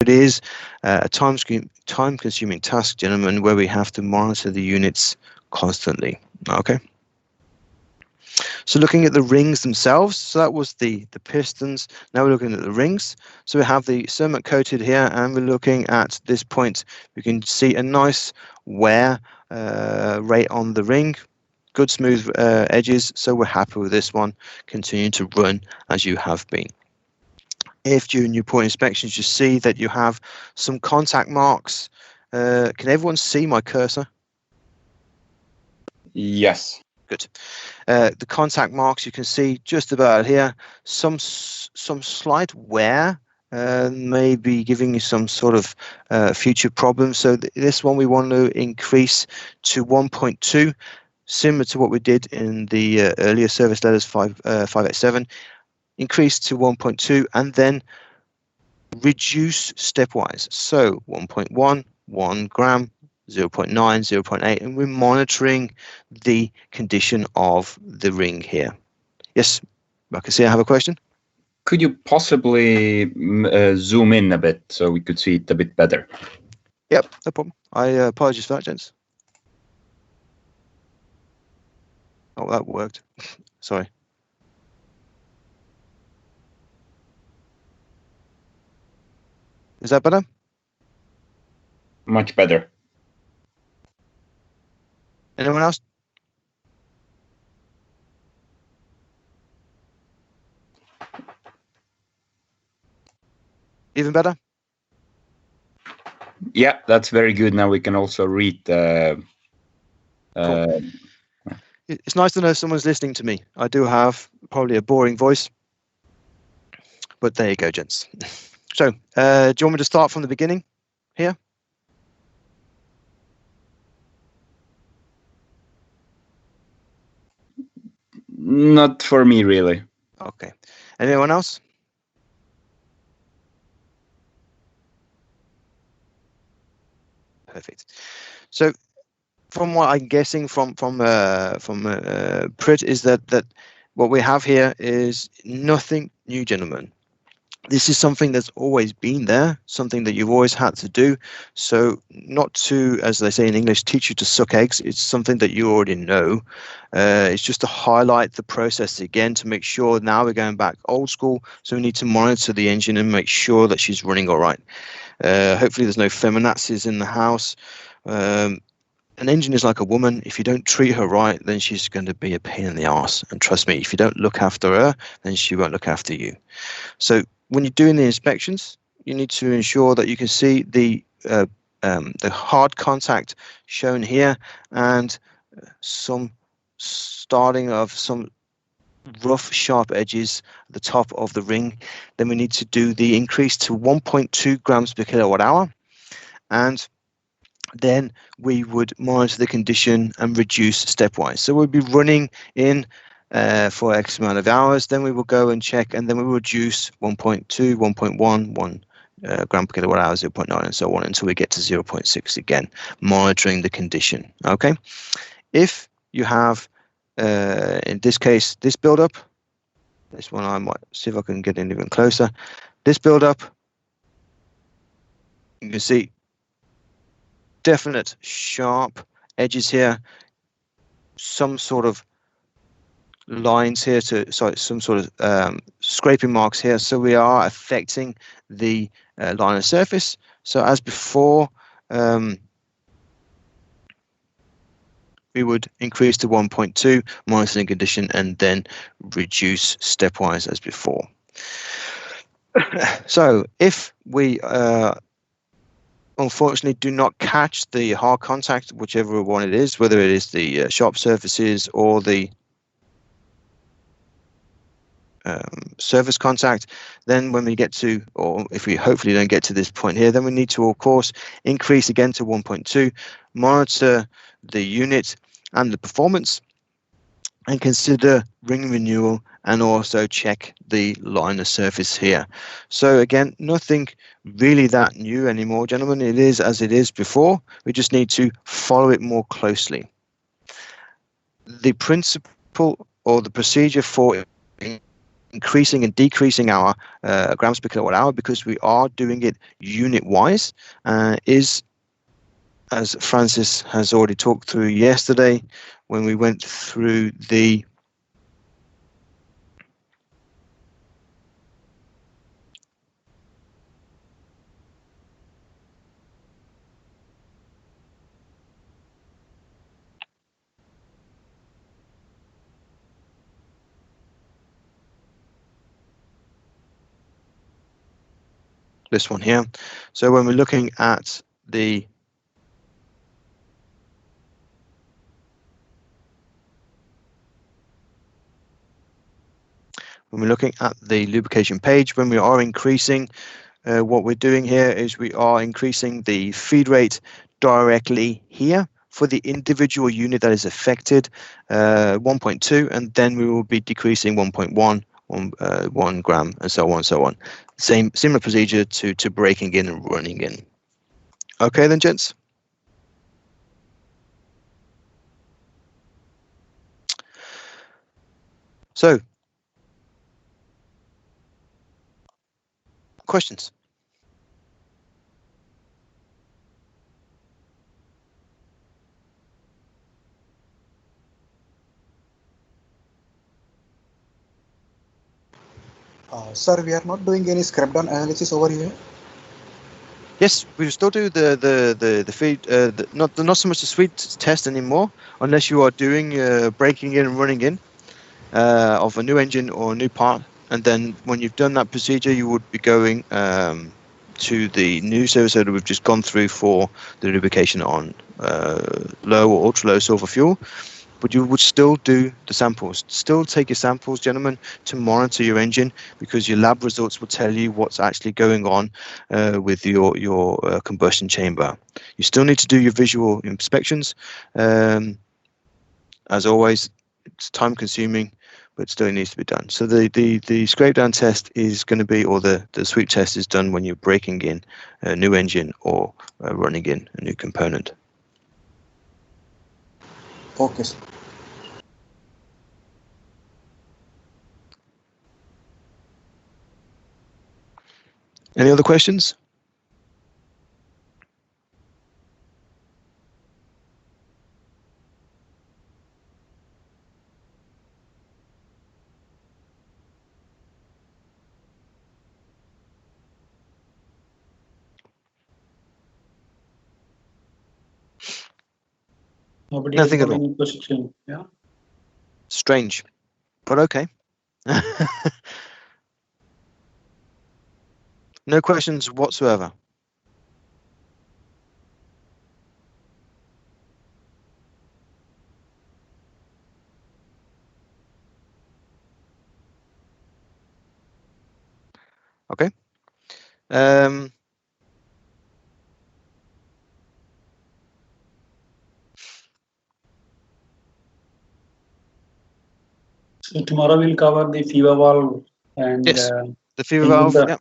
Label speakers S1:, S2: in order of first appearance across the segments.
S1: it is a time-consuming task, gentlemen, where we have to monitor the units constantly. Okay. So looking at the rings themselves, so that was the pistons. Now we're looking at the rings. So we have the ceramic coated here, and we're looking at this point. We can see a nice wear rate on the ring, good smooth edges. So we're happy with this one. Continue to run as you have been. If during your point inspections you see that you have some contact marks, can everyone see my cursor?
S2: Yes.
S1: Good. The contact marks you can see just about here. Some slight wear may be giving you some sort of future problems. So this one we want to increase to 1.2, similar to what we did in the earlier service letters 587. Increase to 1.2 and then reduce stepwise. So 1.1, 1 gram, 0.9, 0.8, and we're monitoring the condition of the ring here. Yes, I can see I have a question.
S2: Could you possibly zoom in a bit so we could see it a bit better?
S1: Yep, no problem. I apologize for that, gents. Oh, that worked. Sorry. Is that better?
S2: Much better.
S1: Anyone else? Even better?
S2: Yeah, that's very good. Now we can also read the...
S1: Cool. It's nice to know someone's listening to me. I do have probably a boring voice, but there you go, gents. So, do you want me to start from the beginning here?
S2: Not for me, really.
S1: Okay. Anyone else? Perfect. So, from what I'm guessing from Prit is that what we have here is nothing new, gentlemen. This is something that's always been there, something that you've always had to do. So not to, as they say in English, teach you to suck eggs. It's something that you already know. It's just to highlight the process again to make sure now we're going back old school. So we need to monitor the engine and make sure that she's running all right. Hopefully there's no feminazis in the house. An engine is like a woman. If you don't treat her right, then she's going to be a pain in the arse. And trust me, if you don't look after her, then she won't look after you. So when you're doing the inspections, you need to ensure that you can see the hard contact shown here and some starting of some rough, sharp edges at the top of the ring. Then we need to do the increase to 1.2 grams per kilowatt hour. And then we would monitor the condition and reduce stepwise. So we'll be running in for X amount of hours, then we will go and check, and then we will reduce 1.2, 1.1, 1 gram per kilowatt hour, 0.9, and so on until we get to 0.6 again, monitoring the condition. Okay. If you have, in this case, this buildup, this one I might see if I can get in even closer. This buildup, you can see definite sharp edges here, some sort of lines here some sort of scraping marks here, so we are affecting the liner surface. So as before, we would increase to 1.2, monitoring condition, and then reduce stepwise as before. So if we unfortunately do not catch the hard contact, whichever one it is, whether it is the sharp surfaces or the surface contact, then when we get to, or if we hopefully don't get to this point here, then we need to of course increase again to 1.2, monitor the unit and the performance, and consider ring renewal, and also check the liner surface here. So again, nothing really that new anymore, gentlemen. It is as it is before. We just need to follow it more closely. The principle or the procedure for increasing and decreasing our grams per kilowatt hour because we are doing it unit wise, is, as Francis has already talked through yesterday when we went through this one here. So when we're looking at the lubrication page, when we are increasing, what we're doing here is we are increasing the feed rate directly here for the individual unit that is affected, 1.2, and then we will be decreasing 1.1, 1 gram, and so on and so on. Similar procedure to breaking in and running in. Okay then, gents. So, questions?
S3: Sir, we are not doing any scrap down analysis over here.
S1: Yes, we still do the feed, not so much the sweet test anymore, unless you are doing breaking in and running in of a new engine or a new part, and then when you've done that procedure, you would be going to the new service that we've just gone through for the lubrication on low or ultra low sulfur fuel. But you would still do the samples. Still take your samples, gentlemen, to monitor your engine, because your lab results will tell you what's actually going on with your combustion chamber. You still need to do your visual inspections. As always, it's time consuming, but still needs to be done. So the scrape down test is going to be, or the sweep test is done when you're breaking in a new engine or running in a new component.
S3: Okay, sir.
S1: Any other questions?
S4: Nobody
S1: Nothing
S4: has
S1: at
S4: got
S1: all.
S4: any question. Yeah.
S1: Strange, but okay. No questions whatsoever. Okay.
S4: So tomorrow we'll cover the fever valve and
S1: Yes, the fever
S4: engine,
S1: valve. Yeah.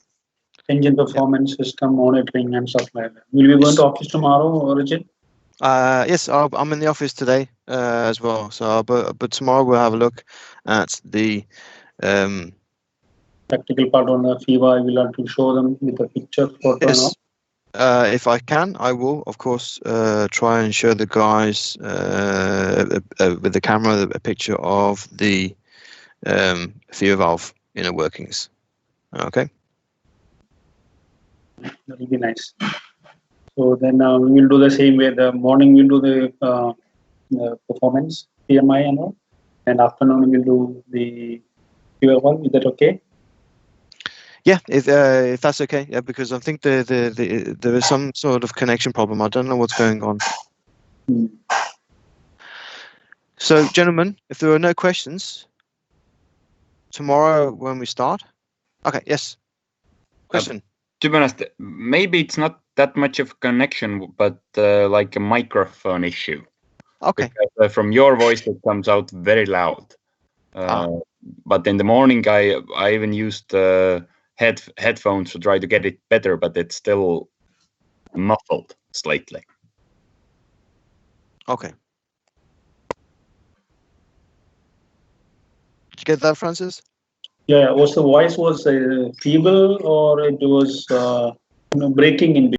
S4: engine performance system monitoring and stuff like that. Will we go
S1: Yes.
S4: into office tomorrow, Origin?
S1: Yes, I'm in the office today as well. So, but tomorrow we'll have a look at the
S4: Practical part on the fever. I will have to show them with a picture, photo, and all.
S1: yes. If I can, I will, of course, try and show the guys with the camera a picture of the fever valve inner workings. Okay.
S4: That will be nice. So then we will do the same way. The morning we'll do the performance PMI and all, and afternoon we'll do the fever valve. Is that okay?
S1: Yeah, if that's okay. Yeah, because I think there is some sort of connection problem. I don't know what's going on. So, gentlemen, if there are no questions, tomorrow when we start. Okay, yes. Question.
S2: To be honest, maybe it's not that much of a connection, but like a microphone issue.
S1: Okay.
S2: Because, from your voice, it comes out very loud. But in the morning, I even used headphones to try to get it better, but it's still muffled slightly.
S1: Okay. Did you get that, Francis?
S4: Yeah, was the voice was feeble or it was breaking in